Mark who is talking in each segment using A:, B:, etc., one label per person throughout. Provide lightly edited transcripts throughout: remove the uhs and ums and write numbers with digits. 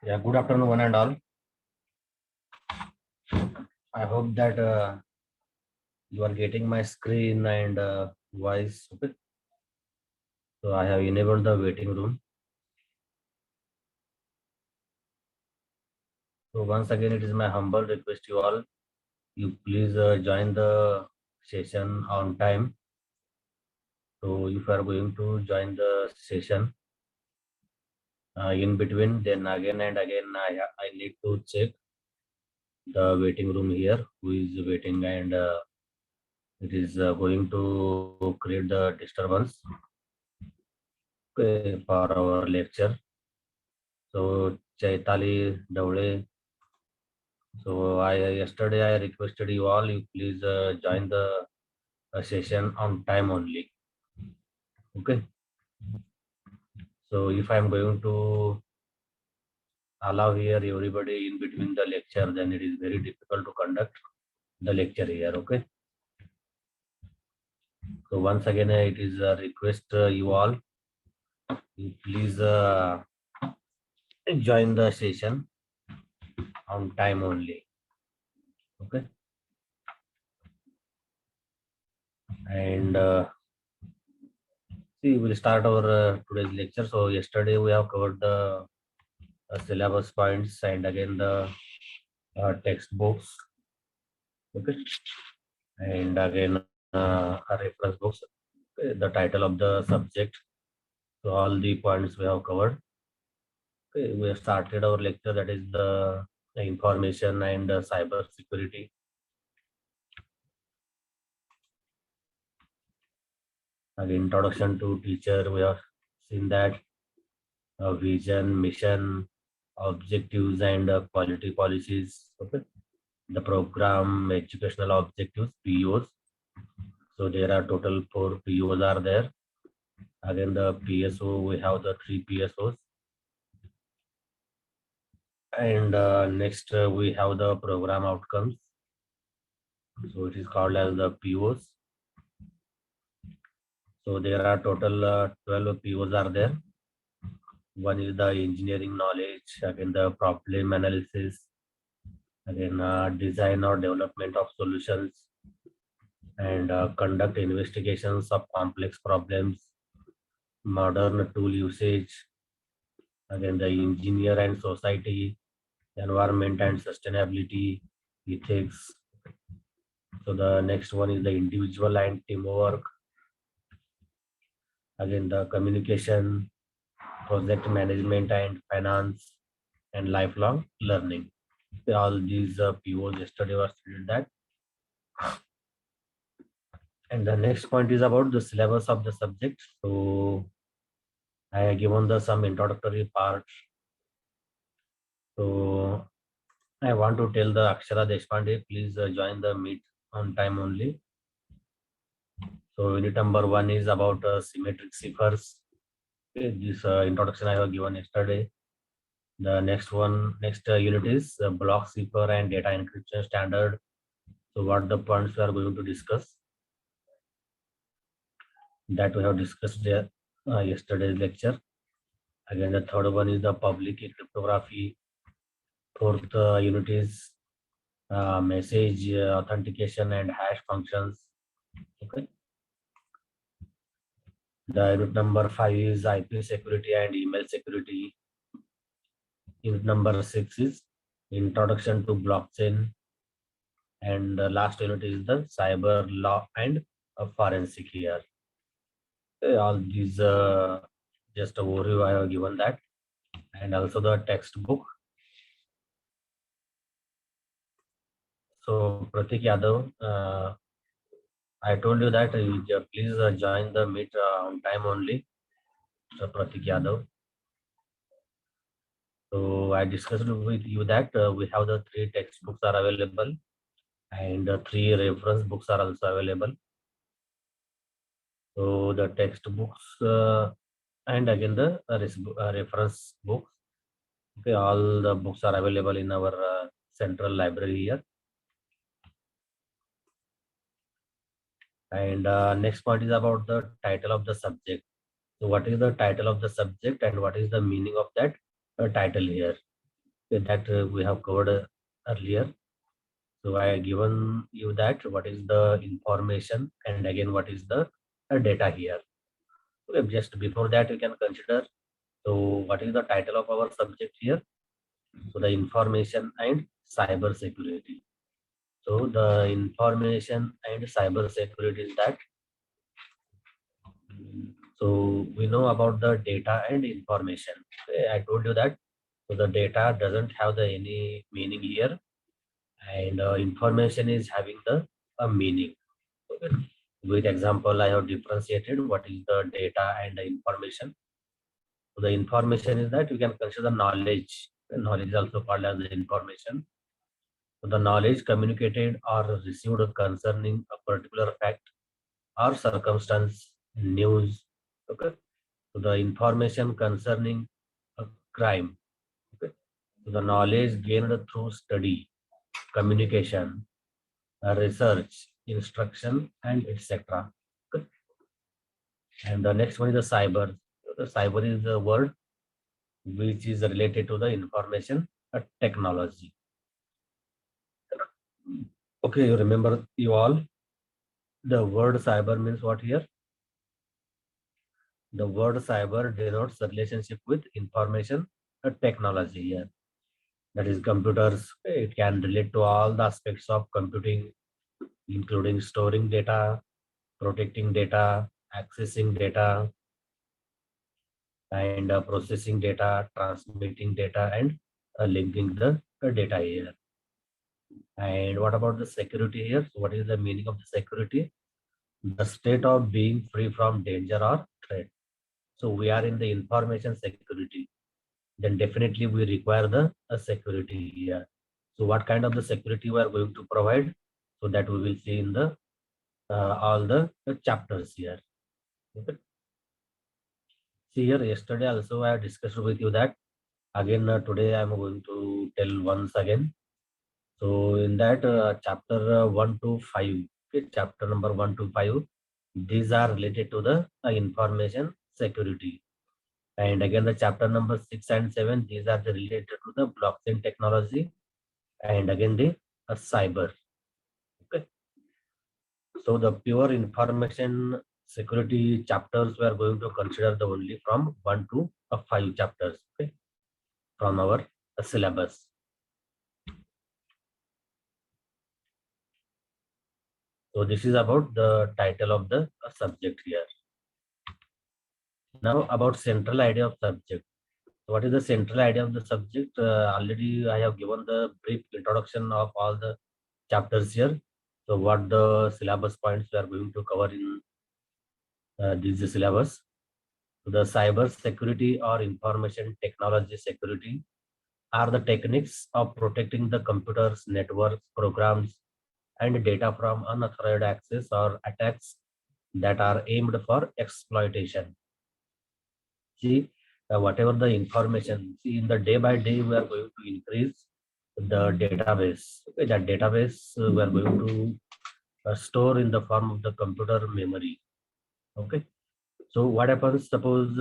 A: Yeah, good afternoon, one and all. I hope that you are getting my screen and voice. Okay. So I have enabled the waiting room. So once again, it is my humble request to you all. You please join the session on time. So if you are going to join the session in between, then again and again, I need to check the waiting room here, who is waiting, and it is going to create the disturbance for our lecture. So Chaitali Davle. So yesterday I requested you all, you please join the session on time only. Okay. So if I am going to allow here everybody in between the lecture, then it is very difficult to conduct the lecture here. Okay. So once again, it is a request you all, you please join the session on time only. Okay. And see, we'll start our today's lecture. So yesterday we have covered the syllabus points and again the textbooks. Okay. And again reference books, okay, the title of the subject. So all the points we have covered. Okay, we have started our lecture, that is the information and cyber security. Again, introduction to teacher, we have seen that vision, mission, objectives, and quality policies. Okay. The program educational objectives, POs. So there are total 4 POs are there. Again, the PSO, we have the 3 PSOs. And next, we have the program outcomes. So it is called as the POs. So there are total 12 POs are there. One is the engineering knowledge, again the problem analysis, again design or development of solutions, and conduct investigations of complex problems, modern tool usage, again the engineer and society, environment and sustainability, ethics. So the next one is the individual and teamwork, again the communication, project management and finance, and lifelong learning. All these POs yesterday was stated that. And the next point is about the syllabus of the subject. So I have given the some introductory part. So I want to tell the Akshara Deshpande, please join the meet on time only. So unit number 1 is about symmetric ciphers. Okay, this introduction I have given yesterday. The next unit is block cipher and data encryption standard. So what the points we are going to discuss, that we have discussed there yesterday's lecture. Again, the third one is the public key cryptography. Fourth unit is message authentication and hash functions. Okay. The unit number 5 is IP security and email security. Unit number 6 is introduction to blockchain. And the last unit is the cyber law and forensic here. All these just a overview I have given that, and also the textbook. So Pratik Yadav, I told you that you please join the meet on time only. So Pratik Yadav. So I discussed with you that we have the 3 textbooks are available, and 3 reference books are also available. So the textbooks and again the reference books. Okay, all the books are available in our central library here. And next point is about the title of the subject. So what is the title of the subject and what is the meaning of that title here? that we have covered earlier. So I have given you that what is the information and again what is the data here. Okay, just before that you can consider, so what is the title of our subject here? So the information and cyber security. So the information and cyber security is that, so we know about the data and information. Okay, I told you that. So the data doesn't have the any meaning here, and information is having the a meaning. Okay. With example, I have differentiated what is the data and the information. So the information is that you can consider knowledge. Knowledge is also called as the information. So the knowledge communicated or received concerning a particular fact or circumstance, news. Okay. So the information concerning a crime. Okay. So the knowledge gained through study, communication, research, instruction, and etc. Okay. And the next one is the cyber. The cyber is the word which is related to the information technology. Okay, you remember you all. The word cyber means what here? The word cyber denotes the relationship with information technology here. That is computers. It can relate to all the aspects of computing, including storing data, protecting data, accessing data, and processing data, transmitting data, and linking the data here. And what about the security here? So what is the meaning of the security? The state of being free from danger or threat. So we are in the information security. Then definitely we require the security here. So what kind of the security we are going to provide? So that we will see in the all the chapters here. Okay. See here, yesterday also I discussed with you that again today I am going to tell once again. So in that chapter 1 to 5, okay, chapter number 1 to 5, these are related to the information security. And again the chapter number 6 and 7, these are the related to the blockchain technology and again the cyber. Okay. So the pure information security chapters we are going to consider the only from 1 to 5 chapters, okay, from our syllabus. So this is about the title of the subject here. Now about central idea of subject. What is the central idea of the subject? Already I have given the brief introduction of all the chapters here. So what the syllabus points we are going to cover in this syllabus. So the cyber security or information technology security are the techniques of protecting the computers, networks, programs, and data from unauthorized access or attacks that are aimed for exploitation. See, whatever the information, see in the day by day we are going to increase the database. Okay, that database we are going to store in the form of the computer memory. Okay, so what happens, suppose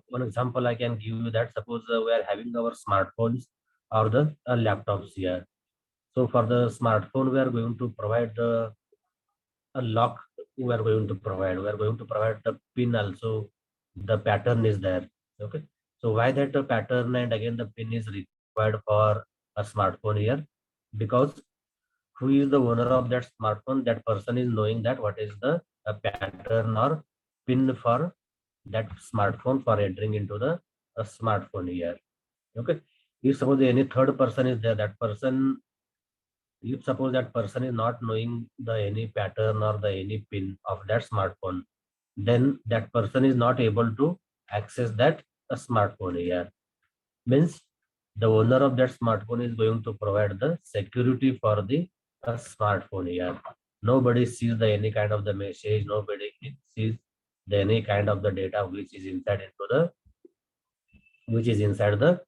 A: one example I can give you that, suppose we are having our smartphones or the laptops here. So for the smartphone we are going to provide the a lock. We are going to provide the pin also. The pattern is there. Okay, so why that pattern and again the pin is required for a smartphone here? Because who is the owner of that smartphone, that person is knowing that what is the pattern or pin for that smartphone for entering into the smartphone here. Okay, if suppose any third person is there, that person, if suppose that person is not knowing the any pattern or the any pin of that smartphone, then that person is not able to access that smartphone here. Means the owner of that smartphone is going to provide the security for the smartphone here. Nobody sees the any kind of the message, nobody sees the any kind of the data which is inside into the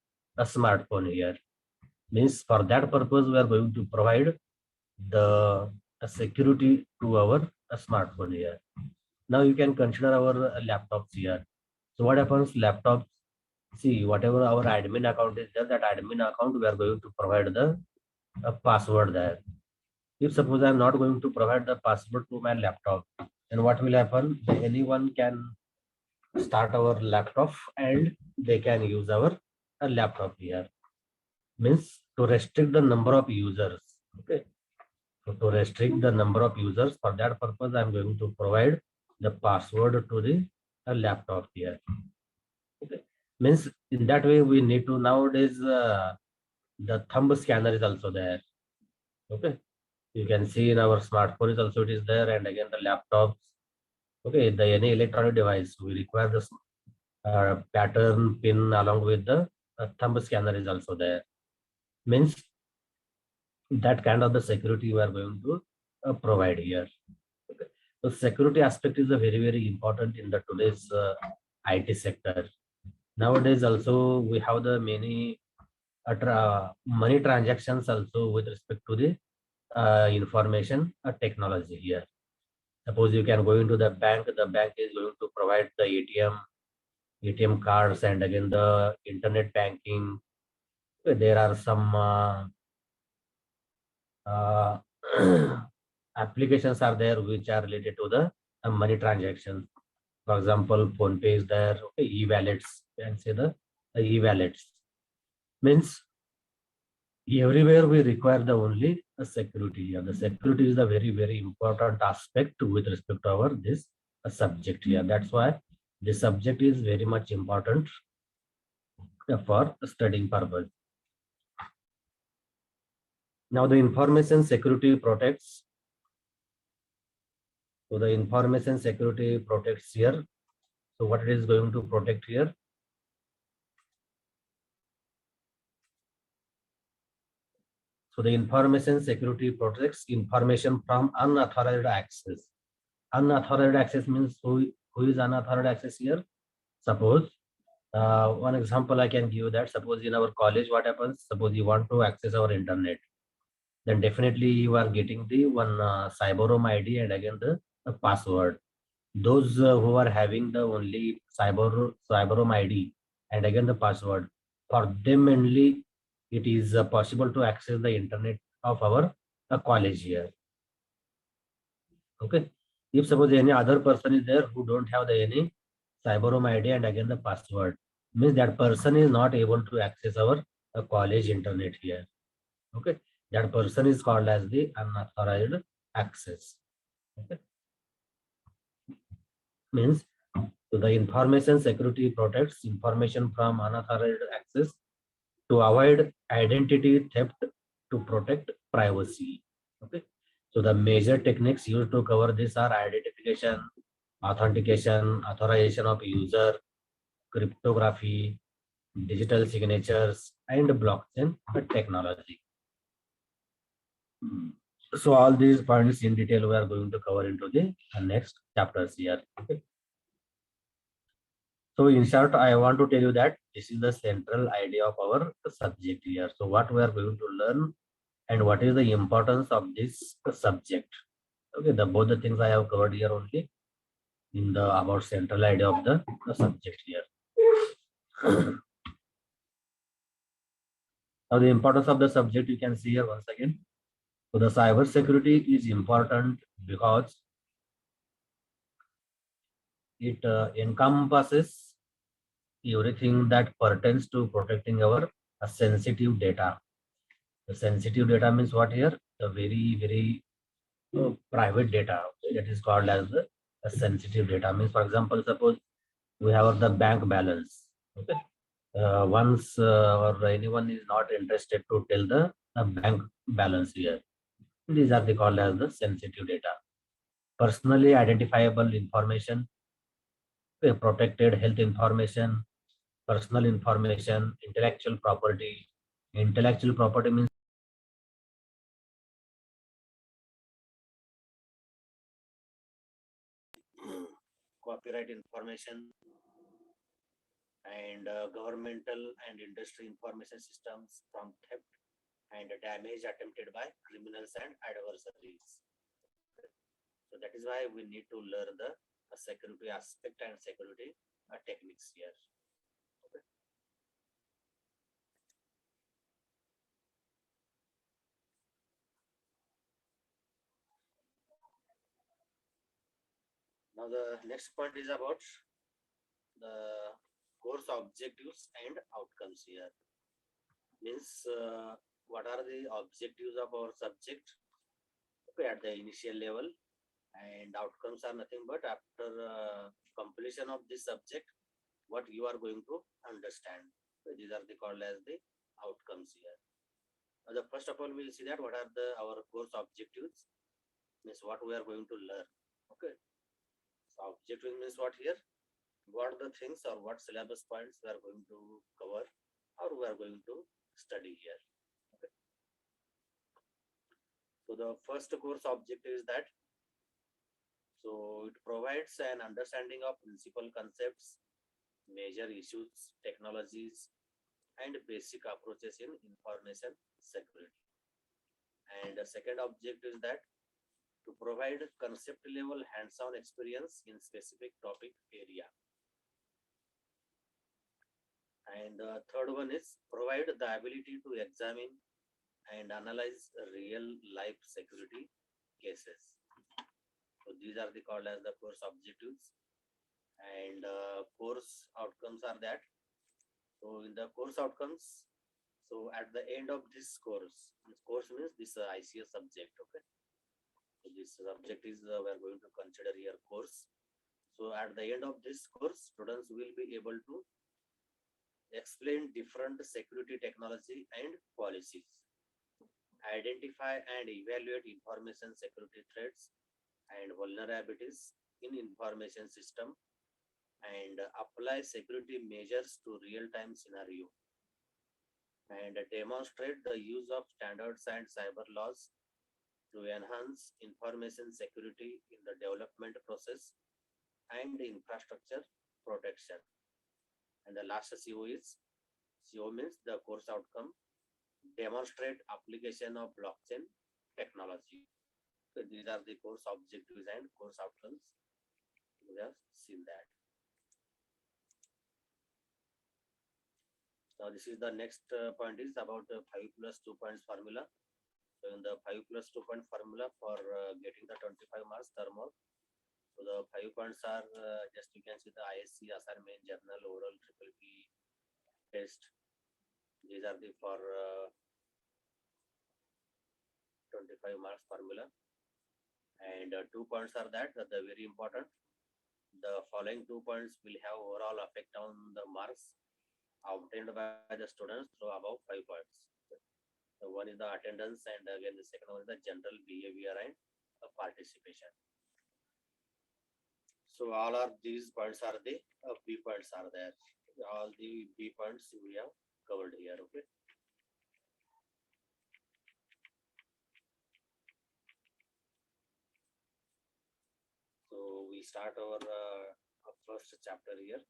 A: smartphone here. Means for that purpose we are going to provide the security to our smartphone here. Now you can consider our laptops here. So what happens, laptops, See, whatever our admin account is there, that admin account we are going to provide the password there. If suppose I am not going to provide the password to my laptop, then what will happen? Anyone can start our laptop and they can use our laptop here. Means to restrict the number of users. Okay. So to restrict the number of users, for that purpose, I'm going to provide the password to the laptop here. Okay. Means in that way we need to nowadays the thumb scanner is also there. Okay. You can see in our smartphone is also it is there, and again the laptops. Okay, the any electronic device we require the pattern pin along with the thumb scanner is also there. Means that kind of the security we are going to provide here. Okay. So security aspect is a very important in the today's IT sector. Nowadays also we have the many money transactions also with respect to the information technology here. Suppose you can go into the bank is going to provide the ATM cards, and again the internet banking. There are some uh, applications are there which are related to the money transactions. For example, PhonePe is there. Okay, e-wallets, and say the e-wallets. Means everywhere we require the only security. The security is a very important aspect with respect to our this subject here. That's why this subject is very much important for studying purpose. Now the information security protects. So the information security protects here. So what it is going to protect here? So the information security protects information from unauthorized access. Unauthorized access means who is unauthorized access here? Suppose one example I can give that, suppose in our college what happens, suppose you want to access our internet, then definitely you are getting the one cyber ID and again the password. Those who are having the only cyber ID and again the password, for them only it is possible to access the internet of our college here. Okay. If suppose any other person is there who don't have the any cyber ID and again the password, means that person is not able to access our college internet here. Okay. That person is called as the unauthorized access. Okay. Means so the information security protects information from unauthorized access to avoid identity theft, to protect privacy. Okay. So the major techniques used to cover this are identification, authentication, authorization of user, cryptography, digital signatures, and blockchain technology. So all these points in detail we are going to cover into the next chapters here. Okay. So in short, I want to tell you that this is the central idea of our subject here. So what we are going to learn and what is the importance of this subject. Okay, the both the things I have covered here only in the about central idea of the subject here. Now the importance of the subject you can see here once again. So the cyber security is important because it encompasses everything that pertains to protecting our sensitive data. The sensitive data means what here? The very private data, that is called as the sensitive data. Means for example, suppose we have the bank balance. Okay. Once or anyone is not interested to tell the bank balance here. These are called as the sensitive data. Personally identifiable information, protected health information, personal information, intellectual property. Intellectual property means copyright information and governmental and industry information systems from theft and damage attempted by criminals and adversaries. So that is why we need to learn the security aspect and security techniques here. Okay. Now the next point is about the course objectives and outcomes here. Means what are the objectives of our subject, okay, at the initial level, and outcomes are nothing but after completion of this subject, what you are going to understand. So these are the called as the outcomes here. The first of all, we'll see that what are the our course objectives, means what we are going to learn. Okay, so objective means what here? What are the things or what syllabus points we are going to cover or we are going to study here. Okay. So the first course objective is that, so it provides an understanding of principal concepts, major issues, technologies, and basic approaches in information security. And the second objective is that to provide concept level hands-on experience in specific topic area. And the third one is provide the ability to examine and analyze real life security cases. So these are the called as the course objectives. And course outcomes are that. So in the course outcomes, so at the end of this course means this ICS subject, okay. So this subject is we are going to consider here course. So at the end of this course, students will be able to explain different security technology and policies, identify and evaluate information security threats and vulnerabilities in information system, and apply security measures to real-time scenario, and demonstrate the use of standards and cyber laws to enhance information security in the development process and infrastructure protection. And the last CO means the course outcome, demonstrate application of blockchain technology. So these are the course objectives and course outcomes. We have seen that. Now this is the next point is about the 5 plus 2 points formula. So in the 5 plus 2 point formula for getting the 25 marks thermal. So the 5 points are just you can see the ISC, assignment, journal, oral, triple P test. These are the for 25 marks formula. And 2 points are that the very important. The following 2 points will have overall effect on the marks obtained by the students through above 5 points. So one is the attendance, and again the second one is the general behavior and participation. So all of these points are the B points are there. All the B points we have covered here. Okay. So we start our first chapter here.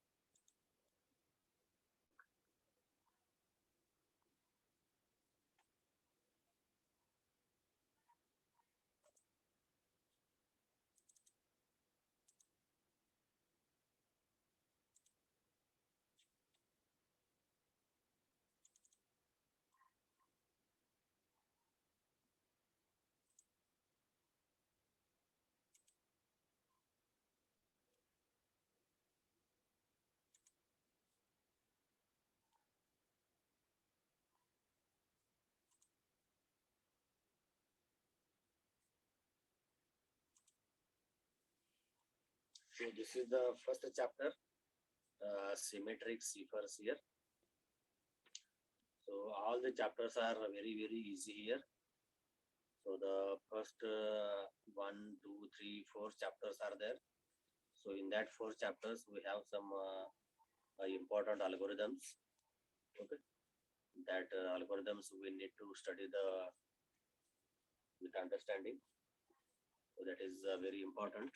A: So this is the first chapter, symmetric ciphers here. So all the chapters are very easy here. So the first 1, 2, 3, 4 chapters are there. So in that 4 chapters we have some important algorithms. Okay, that algorithms we need to study the with understanding. So that is very important.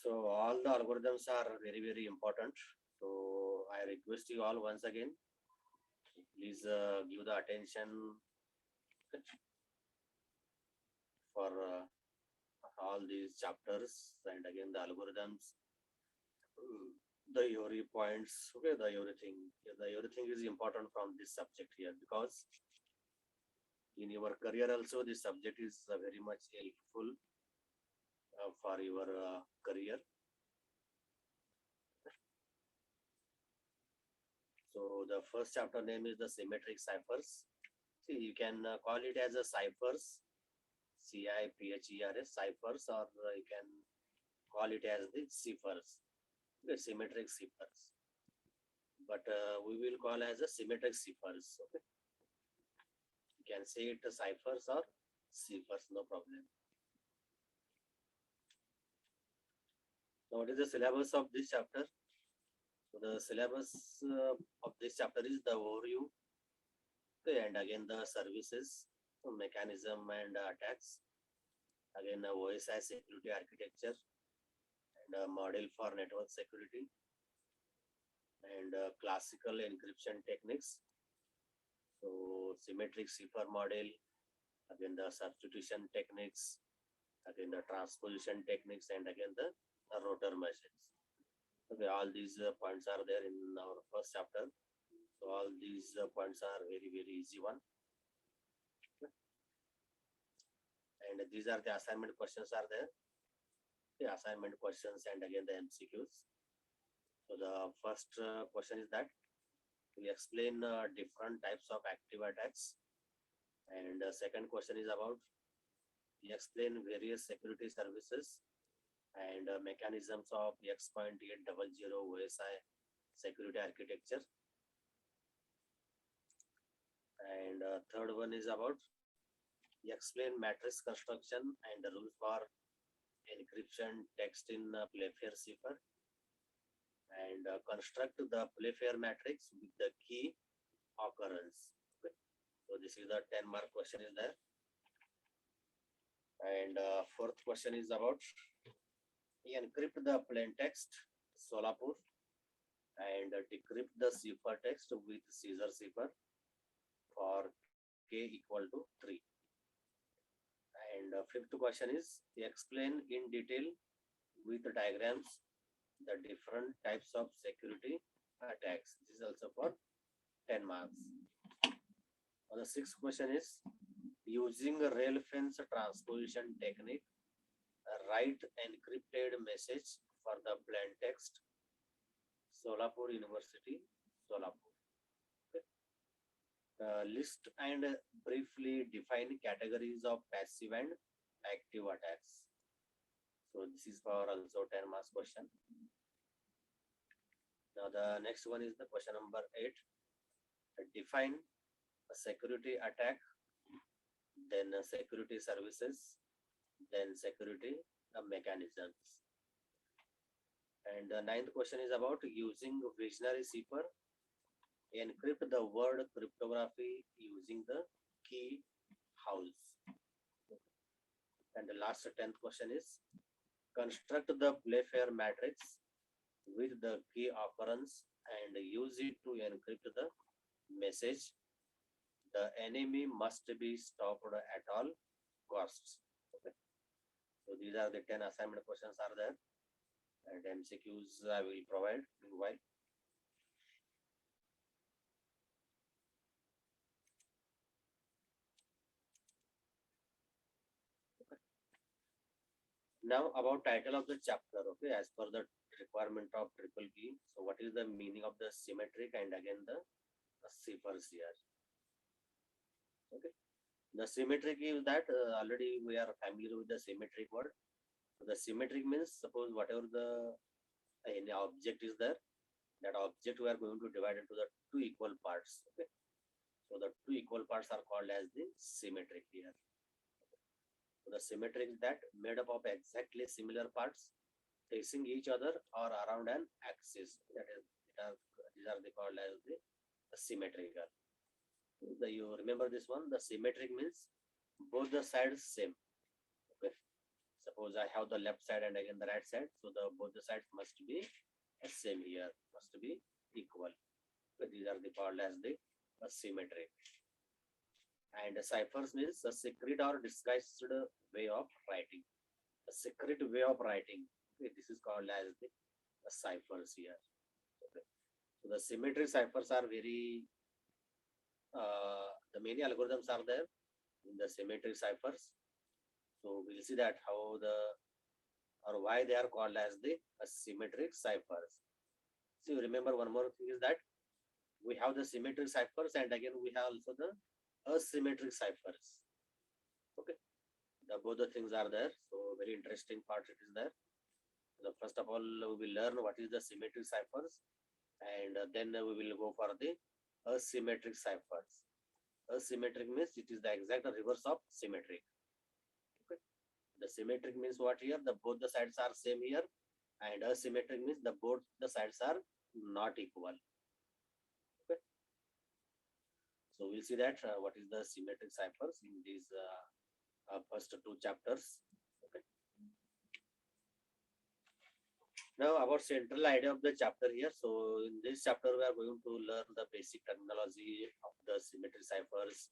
A: So all the algorithms are very important. So I request you all once again, please give the attention for all these chapters and again the algorithms, the theory points, okay, the everything. The everything is important from this subject here because in your career also this subject is very much helpful for your career. So the first chapter name is the symmetric ciphers. See, you can call it as a ciphers, CIPHERS, ciphers, or you can call it as the ciphers, the symmetric ciphers. But we will call as a symmetric ciphers. Okay, you can say it ciphers or ciphers, no problem. Now, what is the syllabus of this chapter? So the syllabus of this chapter is the overview, okay, and again the services, mechanism and attacks, again OSI security architecture and a model for network security and classical encryption techniques. So symmetric cipher model, again the substitution techniques, again the transposition techniques, and again the router machines. Okay, all these points are there in our first chapter. So all these points are very easy one. And these are the assignment questions are there. The assignment questions and again the MCQs. So the first question is that we explain different types of active attacks. And the second question is about we explain various security services and mechanisms of X.800 OSI security architecture. And third one is about explain matrix construction and the rules for encryption text in Playfair cipher and construct the Playfair matrix with the key occurrence. Okay. So this is the 10-mark question is there. And fourth question is about encrypt the plain text Solapur and decrypt the cipher text with Caesar cipher for k equal to 3. And fifth question is explain in detail with the diagrams the different types of security attacks. This is also for 10 marks. The sixth question is using a rail fence transposition technique, write encrypted message for the plain text Solapur University, Solapur. Okay. List and briefly define categories of passive and active attacks. So this is for also 10 marks question. Now the next one is the question number 8. Define a security attack, then security services, then security mechanisms. And the ninth question is about using visionary cipher, encrypt the word cryptography using the key house. And the last 10th question is construct the Playfair matrix with the key occurrence and use it to encrypt the message. The enemy must be stopped at all costs. Okay. So these are the 10 assignment questions are there, and MCQs I will provide meanwhile. Okay. Now about title of the chapter. Okay, as per the requirement of triple key. So what is the meaning of the symmetric and again the ciphers here? Okay. The symmetric is that already we are familiar with the symmetric word. So the symmetric means suppose whatever the any object is there, that object we are going to divide into the two equal parts. Okay. So the two equal parts are called as the symmetric here. So the symmetric is that made up of exactly similar parts facing each other or around an axis. That is, these are called as the symmetrical. You remember this one, the symmetric means both the sides same. Okay. Suppose I have the left side and again the right side, so the both the sides must be same here, must be equal. So these are called as the symmetric. And ciphers means a secret or disguised way of writing. a secret way of writing. Okay, this is called as the ciphers here. Okay. So the symmetric ciphers are very the many algorithms are there in the symmetric ciphers. So we'll see that how the or why they are called as the symmetric ciphers. So you remember one more thing is that we have the symmetric ciphers and again we have also the asymmetric ciphers. Okay, both the things are there. So very interesting part it is there. So first of all, we will learn what is the symmetric ciphers, and then we will go for the asymmetric ciphers. Asymmetric means it is the exact reverse of symmetric. Okay, the symmetric means what here? The both the sides are same here, and asymmetric means the both the sides are not equal. Okay, so we'll see that what is the symmetric ciphers in these first two chapters. Okay. Now about central idea of the chapter here. So in this chapter we are going to learn the basic terminology of the symmetric ciphers,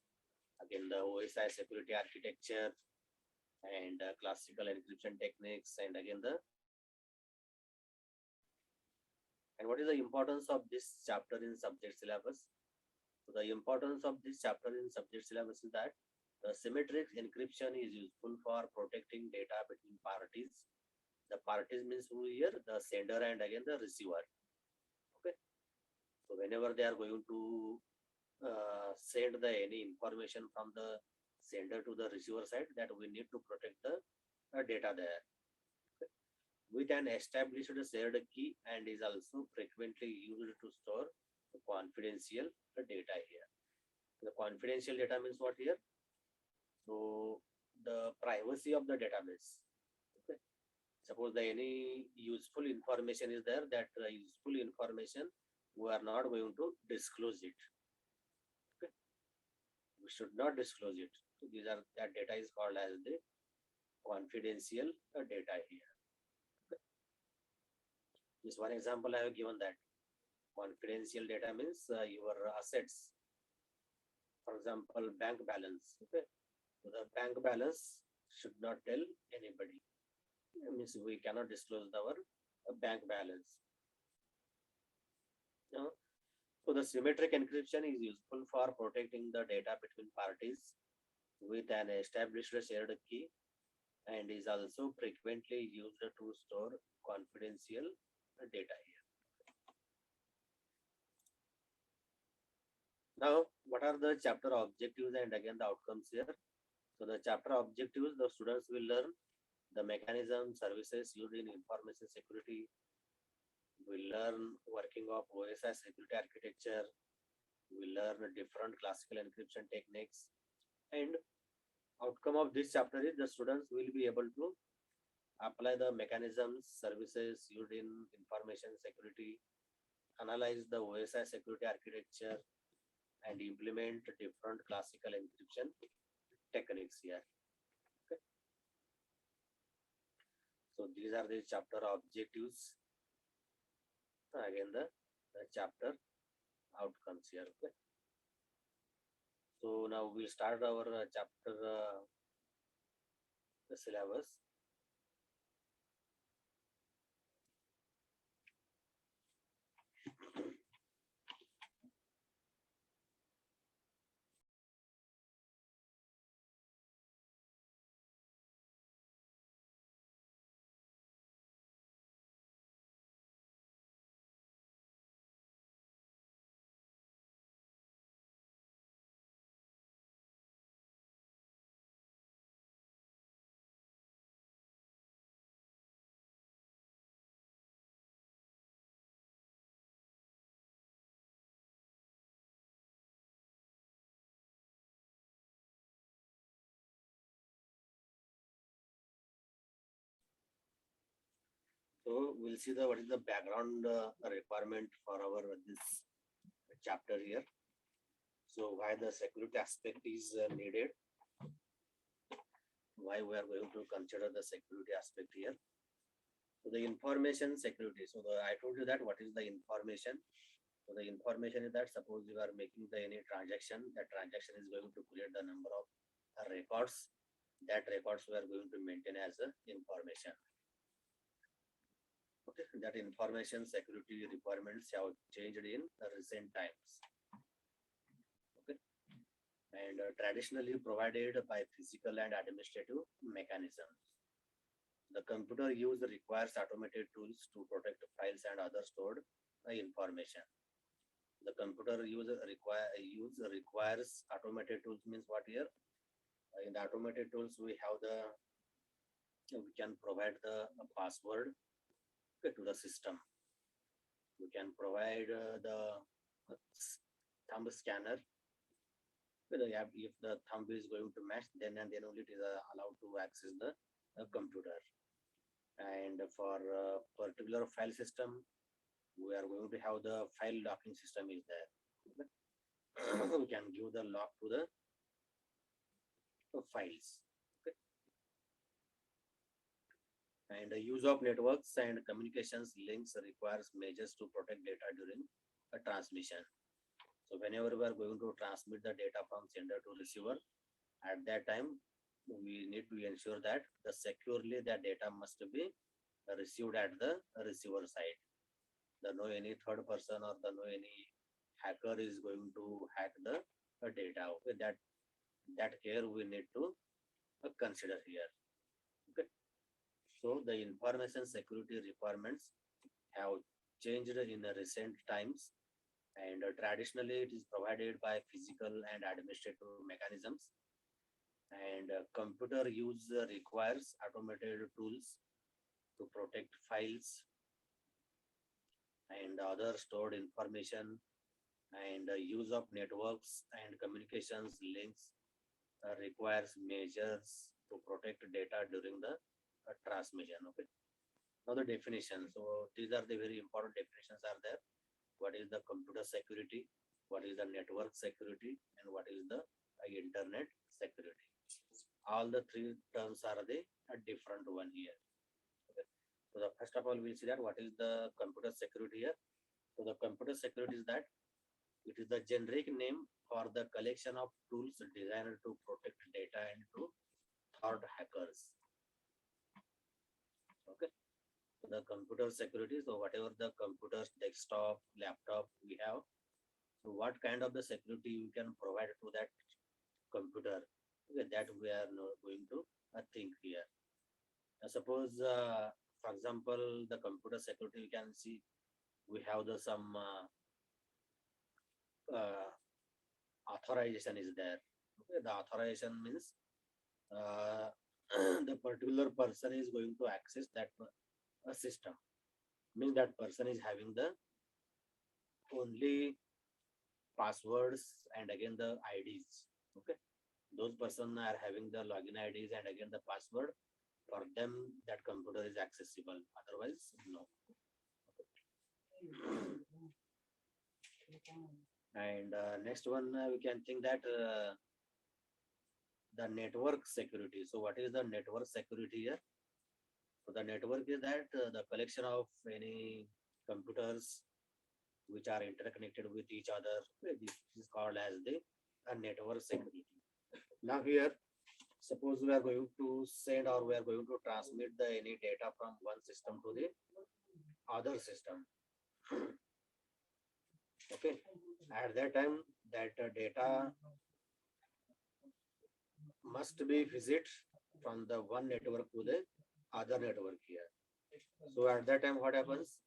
A: again the OSI security architecture and classical encryption techniques, and again the and what is the importance of this chapter in subject syllabus. So the importance of this chapter in subject syllabus is that the symmetric encryption is useful for protecting data between parties. The parties means who here? The sender and again the receiver. Okay. So whenever they are going to send the any information from the sender to the receiver side, that we need to protect the data there. Okay. With an established shared key and is also frequently used to store the confidential data here. The confidential data means what here? So the privacy of the database. Okay. Suppose the any useful information is there, that useful information we are not going to disclose it. Okay. We should not disclose it. So these are that data is called as the confidential data here. Okay. This one example I have given that confidential data means your assets. For example, bank balance. Okay. So the bank balance should not tell anybody. It means we cannot disclose our bank balance. You know? So the symmetric encryption is useful for protecting the data between parties with an established shared key and is also frequently used to store confidential data here. Now, what are the chapter objectives and again the outcomes here? So the chapter objectives, the students will learn the mechanism services used in information security. We learn working of OSI security architecture. We learn different classical encryption techniques. And outcome of this chapter is the students will be able to apply the mechanisms, services used in information security, analyze the OSI security architecture, and implement different classical encryption techniques here. Okay. So these are the chapter objectives. Again, the chapter outcomes here. Okay. So now we'll start our chapter, the syllabus. So we'll see the what is the background requirement for our this chapter here. So why the security aspect is needed? Why we are going to consider the security aspect here? So the information security. So I told you that what is the information. So the information is that suppose you are making the any transaction, that transaction is going to create the number of records. that records we are going to maintain as a information. Okay, that information security requirements have changed in recent times. Okay, and traditionally provided by physical and administrative mechanisms. The computer use requires automated tools to protect files and other stored information. The computer use requires automated tools means what here? In the automated tools, we have we can provide the password, okay, to the system. We can provide the thumb scanner. If the thumb is going to match, then and then only it is allowed to access the computer. And for particular file system, we are going to have the file locking system is there. Okay. We can give the lock to the files. Okay. And the use of networks and communications links requires measures to protect data during a transmission. So whenever we are going to transmit the data from sender to receiver, at that time we need to ensure that the securely the data must be received at the receiver side. The no any third person or the no any hacker is going to hack the data. Okay, that care we need to consider here. Okay, so the information security requirements have changed in the recent times, and traditionally it is provided by physical and administrative mechanisms, and computer use requires automated tools to protect files and other stored information, and use of networks and communications links requires measures to protect data during the transmission. Okay, now the definition. So these are the very important definitions are there. What is the computer security, what is the network security, and what is the internet security. All the three terms are the a different one here. Okay. So the first of all we'll see that what is the computer security here. So the computer security is that it is the generic name for the collection of tools designed to protect data and to third hackers. Okay. So the computer security, so whatever the computers, desktop, laptop we have, so what kind of the security you can provide to that computer, okay, that we are going to think here. Suppose, for example, the computer security, we can see we have the some authorization is there. Okay, the authorization means the particular person is going to access that system. Means that person is having the only passwords and again the IDs. Okay, those person are having the login IDs and again the password. For them, that computer is accessible. Otherwise, no. And next one, we can think that the network security. So what is the network security here? So the network is that the collection of any computers which are interconnected with each other. This is called as the network security. Now here, suppose we are going to send or we are going to transmit the any data from one system to the other system. Okay, at that time that data must be visit from the one network to the other network here. So at that time what happens?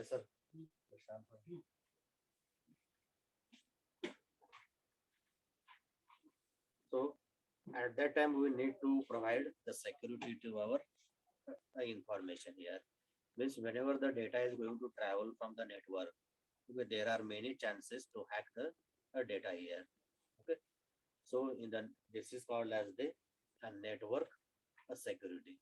A: Sir. So at that time we need to provide the security to our information here. Means whenever the data is going to travel from the network, okay, there are many chances to hack the data here. Okay, so in the this is called as the network security.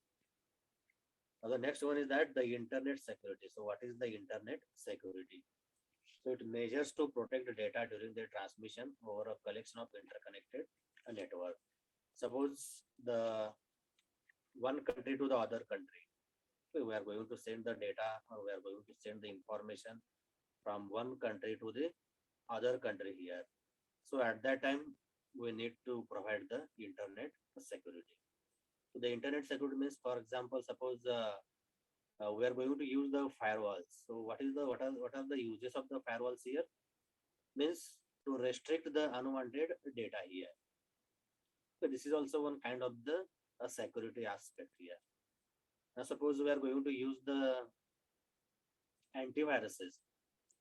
A: Now the next one is that the internet security. So what is the internet security? So it measures to protect the data during the transmission over a collection of interconnected network. Suppose the one country to the other country, we are going to send the data or we are going to send the information from one country to the other country here. So at that time, we need to provide the internet security. So the internet security means, for example, suppose we are going to use the firewalls. So what are the uses of the firewalls here? Means to restrict the unwanted data here. So this is also one kind of the security aspect here. Now suppose we are going to use the antiviruses.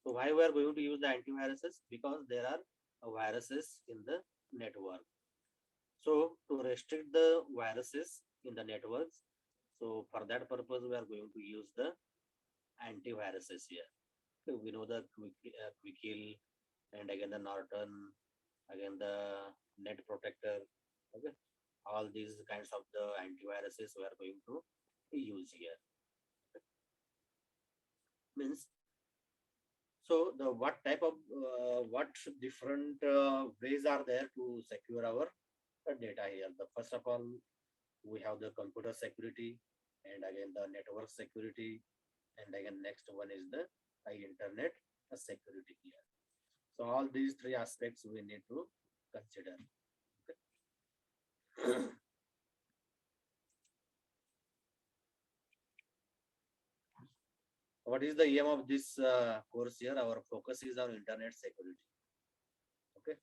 A: So why we are going to use the antiviruses? Because there are viruses in the network. So to restrict the viruses in the networks, so for that purpose we are going to use the antiviruses here. So we know the Quickkill, and again the Norton, again the Net Protector. Okay, all these kinds of the antiviruses we are going to use here. Means, so the what type of what different ways are there to secure our data here? The first of all, we have the computer security, and again the network security, and again next one is the internet security here. So all these three aspects we need to consider. Okay. What is the aim of this course here? Our focus is on internet security. Okay,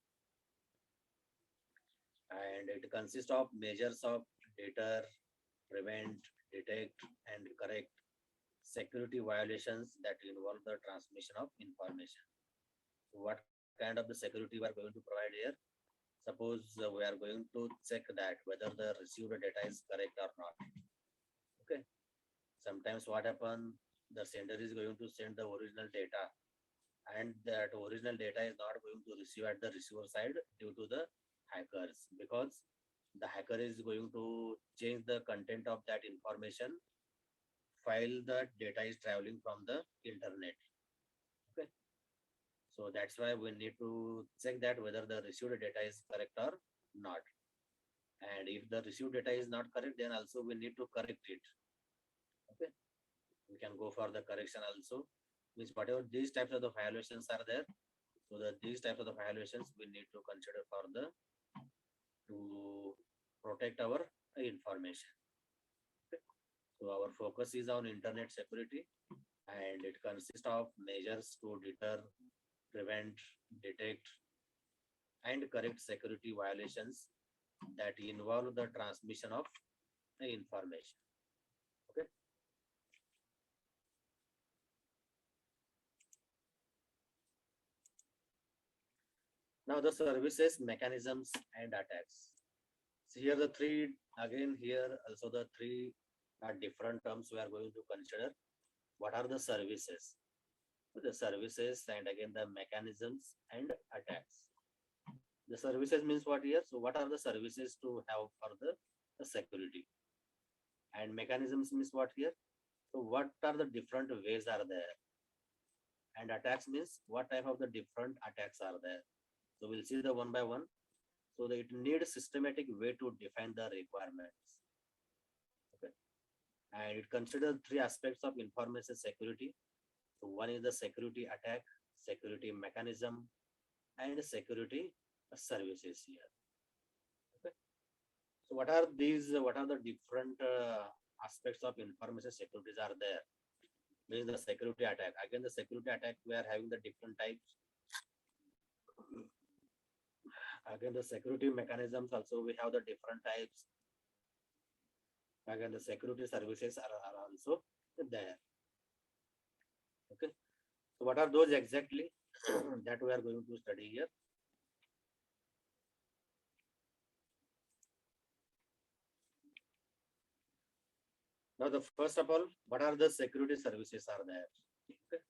A: and it consists of measures of deter, prevent, detect, and correct security violations that involve the transmission of information. So what kind of the security we are going to provide here? Suppose we are going to check that whether the received data is correct or not. Okay. Sometimes what happens, the sender is going to send the original data, and that original data is not going to receive at the receiver side due to the hackers, because the hacker is going to change the content of that information while the data is traveling from the internet. Okay, so that's why we need to check that whether the received data is correct or not. And if the received data is not correct, then also we need to correct it. Okay, we can go for the correction also. Means whatever these types of the violations are there, so that these types of the violations we need to consider for the to protect our information. Okay. So our focus is on internet security, and it consists of measures to deter, prevent, detect, and correct security violations that involve the transmission of information. Okay. Now the services, mechanisms, and attacks. So here the three, again here also the three are different terms we are going to consider. What are the services? The services, and again the mechanisms and attacks. The services means what here? So what are the services to have for the security? And mechanisms means what here? So what are the different ways are there? And attacks means what type of the different attacks are there? So we'll see the one by one. So that it needs systematic way to define the requirements. Okay. And it considers three aspects of information security. So one is the security attack, security mechanism, and security services here. Okay. So what are these? What are the different aspects of information securities are there? Means the security attack. Again, the security attack we are having the different types. Again, the security mechanisms also we have the different types. Again, the security services are also there. Okay. So what are those exactly that we are going to study here? Now, the first of all, what are the security services are there? Okay.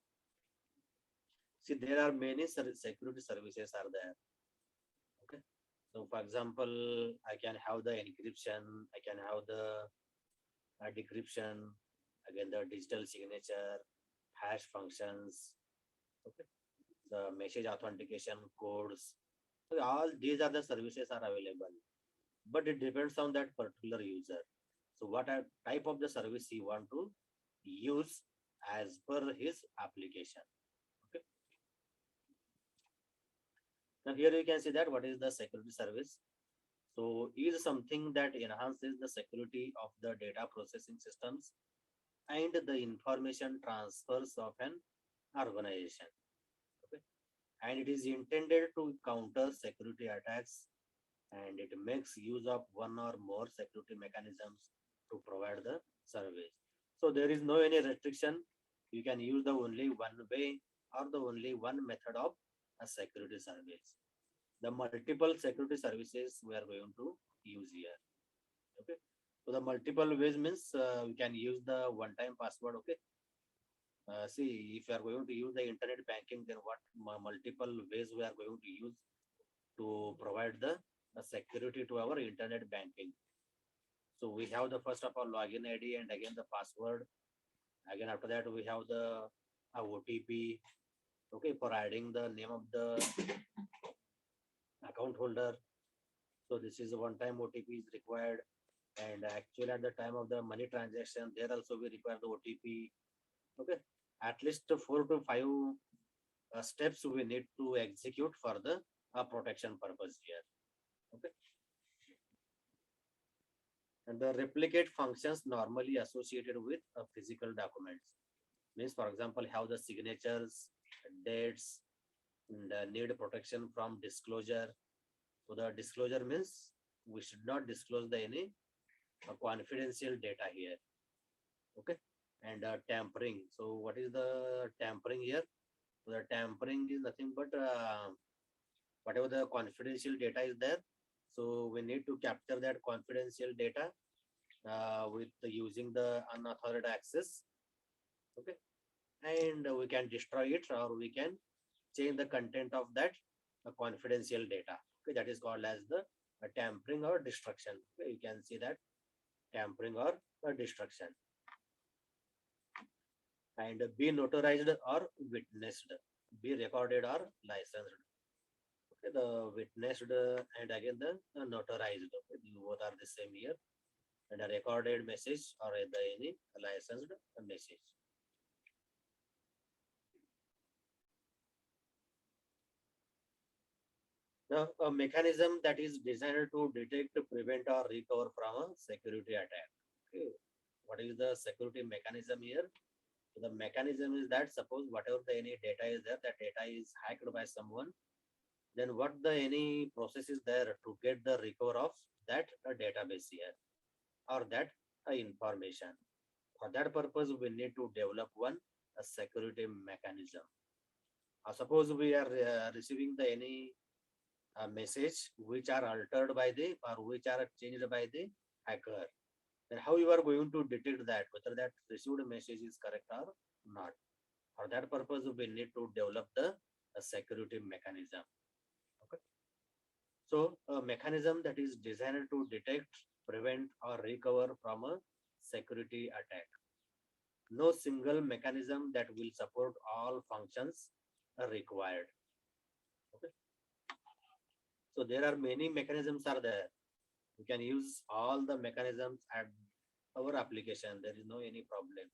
A: See, there are many security services are there. Okay. So, for example, I can have the encryption, I can have the decryption, again the digital signature, hash functions, okay, the message authentication codes. So all these are the services are available, but it depends on that particular user. So what type of the service he want to use as per his application. Okay. Now here you can see that what is the security service. So is something that enhances the security of the data processing systems and the information transfers of an organization. Okay. And it is intended to counter security attacks, and it makes use of one or more security mechanisms to provide the service. So there is no any restriction. You can use the only one way or the only one method of a security service. The multiple security services we are going to use here. Okay. So the multiple ways means we can use the one-time password. Okay. See, if you are going to use the internet banking, then what multiple ways we are going to use to provide the security to our internet banking. So we have the first of all login ID and again the password. Again after that we have the OTP. Okay, for adding the name of the account holder. So this is a one-time OTP is required, and actually at the time of the money transaction, there also we require the OTP. Okay, at least 4 to 5 steps we need to execute for the protection purpose here. Okay. And the replicate functions normally associated with physical documents means, for example, have the signatures, dates, and need protection from disclosure. So the disclosure means we should not disclose the any confidential data here. Okay. And tampering. So what is the tampering here? So the tampering is nothing but whatever the confidential data is there. So we need to capture that confidential data with using the unauthorized access. Okay. And we can destroy it or we can change the content of that confidential data. Okay. That is called as the tampering or destruction. Okay. You can see that tampering or destruction. And be notarized or witnessed, be recorded or licensed. Okay, the witnessed and again the notarized. Okay, both are the same here. And a recorded message or the any licensed message. Now, a mechanism that is designed to detect, prevent, or recover from a security attack. Okay. What is the security mechanism here? So the mechanism is that suppose whatever the any data is there, that data is hacked by someone, then what the any process is there to get the recover of that database here or that information. For that purpose, we need to develop one a security mechanism. Suppose we are receiving the any message which are altered by the or which are changed by the hacker. Then how you are going to detect that whether that received message is correct or not? For that purpose, we need to develop the security mechanism. Okay. So a mechanism that is designed to detect, prevent, or recover from a security attack. No single mechanism that will support all functions are required. Okay. So there are many mechanisms are there. You can use all the mechanisms at our application. There is no any problem.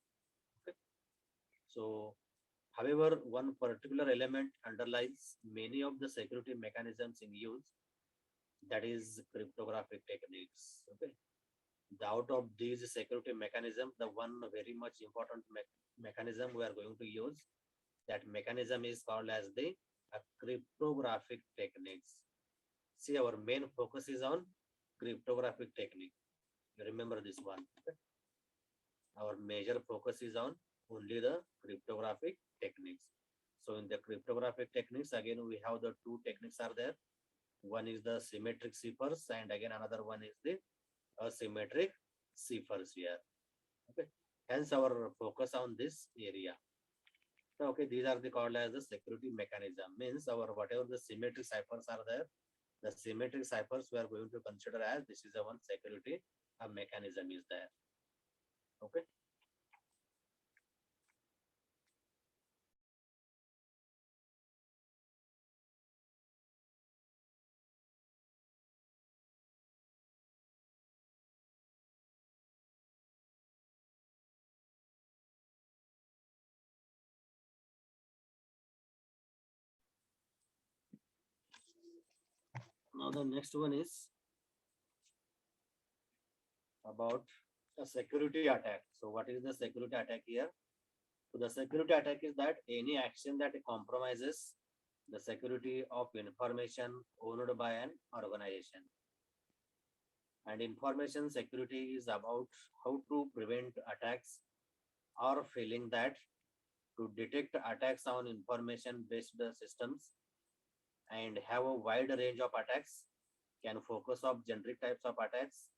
A: Okay. So, however, one particular element underlies many of the security mechanisms in use, that is cryptographic techniques. Okay. Out of these security mechanisms, the one very much important mechanism we are going to use, that mechanism is called as the cryptographic techniques. See, our main focus is on cryptographic technique. You remember this one. Okay? Our major focus is on only the cryptographic techniques. So in the cryptographic techniques, again, we have the two techniques are there. One is the symmetric ciphers and again another one is the asymmetric ciphers here. Okay. Hence our focus on this area. So, okay, these are the called as the security mechanism. Means our whatever the symmetric ciphers are there, the symmetric ciphers we are going to consider as this is a one security mechanism is there. Okay. Now the next one is about a security attack. So what is the security attack here? So the security attack is that any action that compromises the security of information owned by an organization. And information security is about how to prevent attacks or failing that, to detect attacks on information based systems and have a wide range of attacks, can focus on generic types of attacks.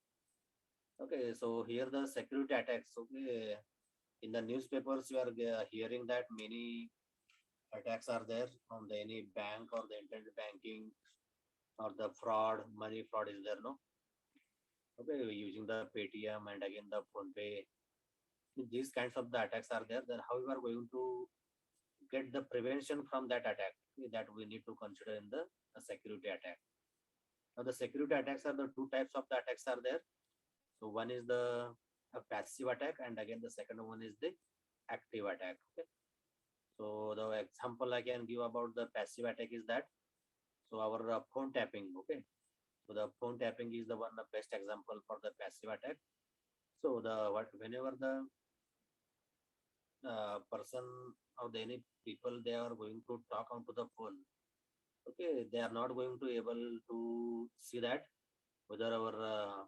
A: Okay, so here the security attacks. Okay, in the newspapers, you are hearing that many attacks are there on the any bank or the internet banking or the fraud, money fraud is there, no? Okay, using the Paytm and again the PhonePe. These kinds of the attacks are there. Then how you are going to get the prevention from that attack? Okay, that we need to consider in the security attack. Now the security attacks are the two types of the attacks are there. So one is the passive attack, and again the second one is the active attack. Okay. So the example I can give about the passive attack is that, so our phone tapping. Okay. So the phone tapping is the one the best example for the passive attack. So the what whenever the person or the any people they are going to talk onto the phone, okay, they are not going to able to see that whether our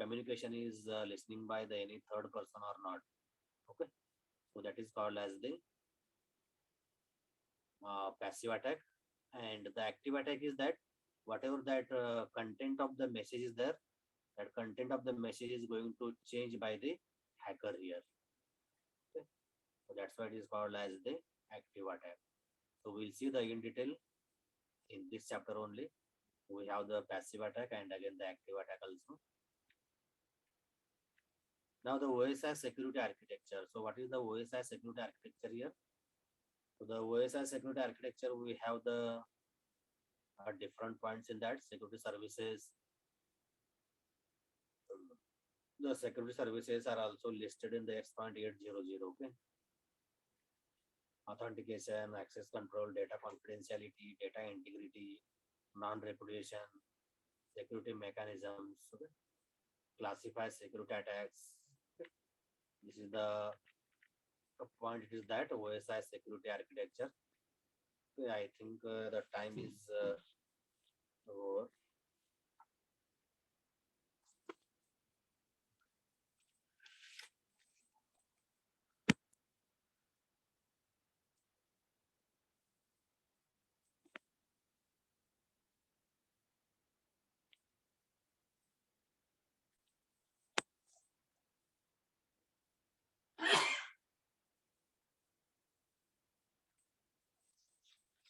A: communication is listening by the any third person or not. Okay, so that is called as the passive attack. And the active attack is that whatever that content of the message is there, that content of the message is going to change by the hacker here. Okay, so that's why it is called as the active attack. So we'll see the in detail in this chapter only. We have the passive attack and again the active attack also. Now the OSI security architecture. So what is the OSI security architecture here? So the OSI security architecture, we have the different points in that security services. The security services are also listed in the X.800. Okay. Authentication, access control, data confidentiality, data integrity, non-repudiation, security mechanisms, okay. Classify security attacks. Okay. This is the point. It is that OSI security architecture. Okay, I think the time is over.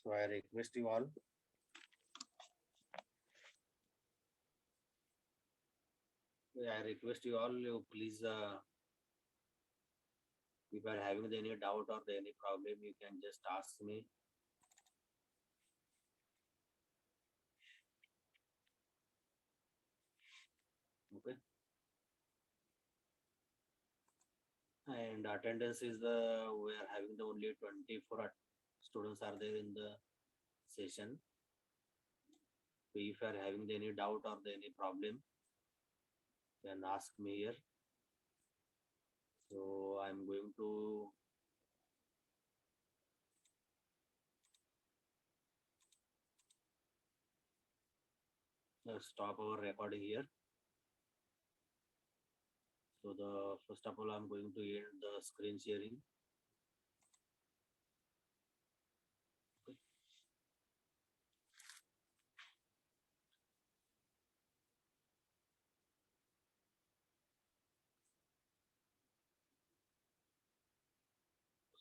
A: So I request you all. I request you all. You please, if you are having any doubt or any problem, you can just ask me. Okay. And attendance is the, we are having the only 24 students are there in the session. So if you are having any doubt or any problem, then ask me here. So I'm going to stop our recording here. So the first of all, I'm going to end the screen sharing. Okay.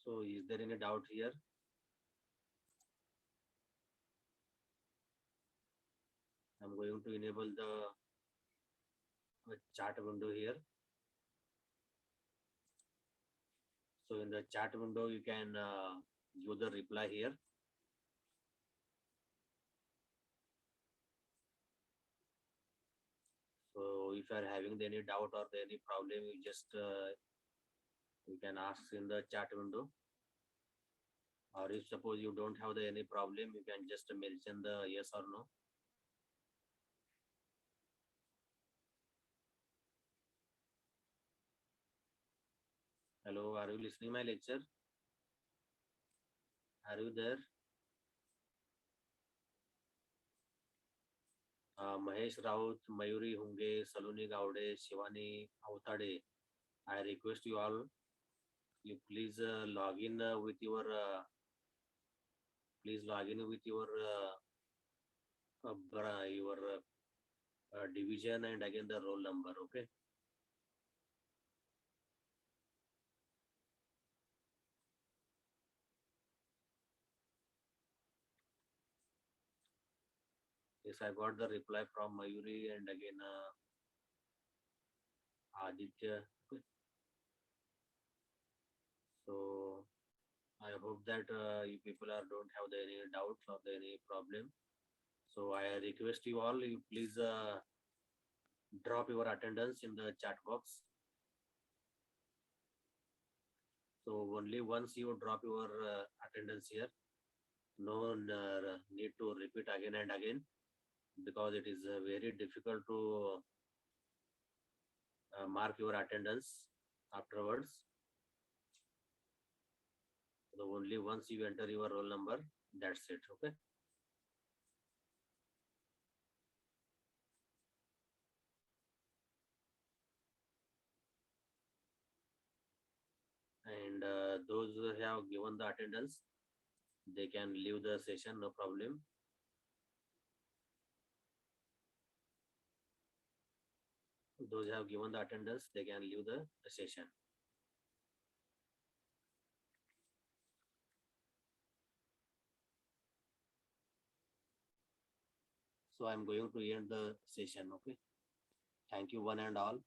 A: So is there any doubt here? I'm going to enable the chat window here. So in the chat window, you can use the reply here. So if you are having any doubt or any problem, you just you can ask in the chat window. Or if suppose you don't have any problem, you can just mention the yes or no. Hello, are you listening my lecture? Are you there? Mahesh Raut, Mayuri Hunge, Saloni Gaude, Shivani Avtade. I request you all, you please log in with your your division and again the roll number. Okay. Yes, I got the reply from Mayuri and again Aditya. Okay. So I hope that you people are don't have any doubts or any problem. So I request you all, you please drop your attendance in the chat box. So only once you drop your attendance here, no need to repeat again and again because it is very difficult to mark your attendance afterwards. So only once you enter your roll number, that's it. Okay. And those who have given the attendance, they can leave the session, no problem. Those who have given the attendance, they can leave the session. So I'm going to end the session. Okay. Thank you, one and all.